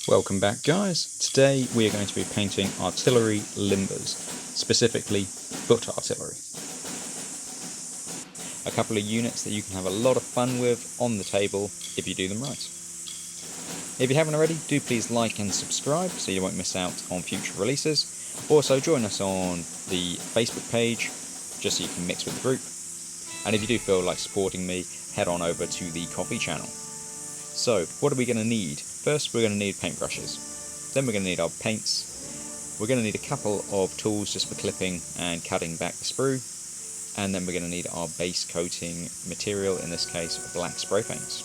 Welcome back, guys. Today we are going to be painting artillery limbers, specifically foot artillery. A couple of units that you can have a lot of fun with on the table if you do them right. If you haven't already, do please like and subscribe so you won't miss out on future releases. Also join us on the Facebook page just so you can mix with the group. And if you do feel like supporting me, head on over to the coffee channel. So, what are we going to need? First, we're going to need paintbrushes. Then we're going to need our paints. We're going to need a couple of tools just for clipping and cutting back the sprue. And then we're going to need our base coating material, in this case, black spray paints.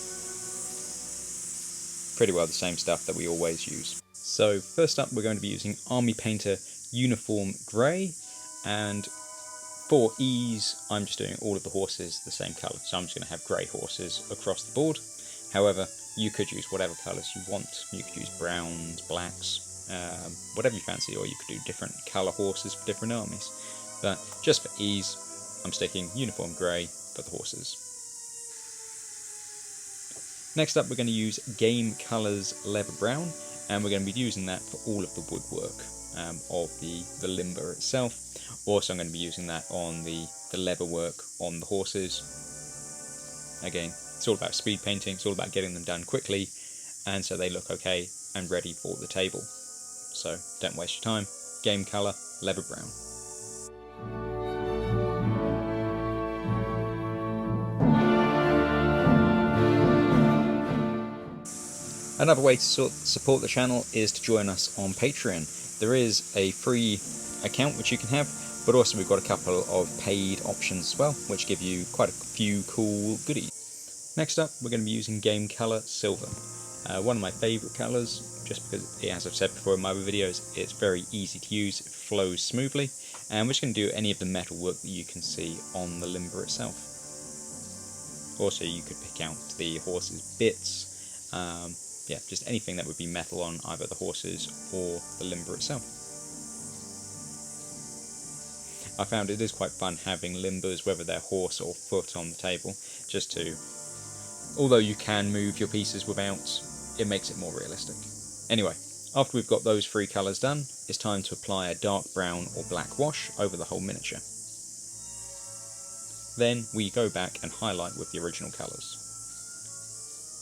Pretty well the same stuff that we always use. So, first up, we're going to be using Army Painter Uniform Grey. And for ease, I'm just doing all of the horses the same colour. So I'm just going to have grey horses across the board. However, you could use whatever colours you want. You could use browns, blacks, whatever you fancy, or you could do different colour horses for different armies. But just for ease, I'm sticking uniform grey for the horses. Next up, we're going to use Game Colours Leather Brown, and we're going to be using that for all of the woodwork of the limber itself. Also, I'm going to be using that on the leather work on the horses. Again, it's all about speed painting, it's all about getting them done quickly, and so they look okay and ready for the table. So, don't waste your time. Game colour, leather brown. Another way to support the channel is to join us on Patreon. There is a free account which you can have, but also we've got a couple of paid options as well, which give you quite a few cool goodies. Next up, we're going to be using Game Colour Silver. One of my favourite colours, just because, as I've said before in my other videos, it's very easy to use, it flows smoothly, and we're just going to do any of the metal work that you can see on the limber itself. Also, you could pick out the horse's bits, yeah, just anything that would be metal on either the horses or the limber itself. I found it is quite fun having limbers, whether they're horse or foot, on the table, just to, although you can move your pieces without, it makes it more realistic. Anyway, after we've got those three colours done, it's time to apply a dark brown or black wash over the whole miniature. Then we go back and highlight with the original colours.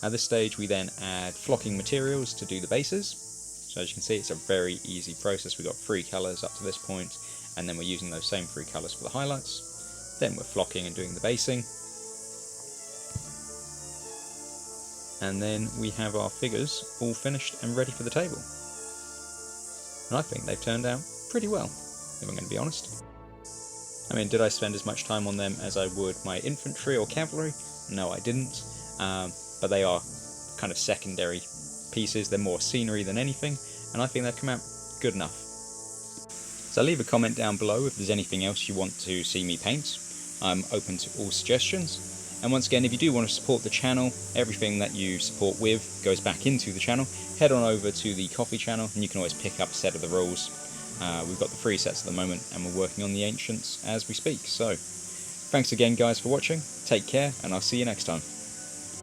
At this stage we then add flocking materials to do the bases. So as you can see, it's a very easy process. We've got three colours up to this point, and then we're using those same three colours for the highlights. Then we're flocking and doing the basing. And then we have our figures all finished and ready for the table. And I think they've turned out pretty well, if I'm going to be honest. I mean, did I spend as much time on them as I would my infantry or cavalry? No, I didn't. But they are kind of secondary pieces. They're more scenery than anything, and I think they've come out good enough. So leave a comment down below if there's anything else you want to see me paint. I'm open to all suggestions. And once again, if you do want to support the channel, everything that you support with goes back into the channel. Head on over to the coffee channel, and you can always pick up a set of the rules. We've got the free sets at the moment, and we're working on the ancients as we speak. So, thanks again, guys, for watching. Take care, and I'll see you next time.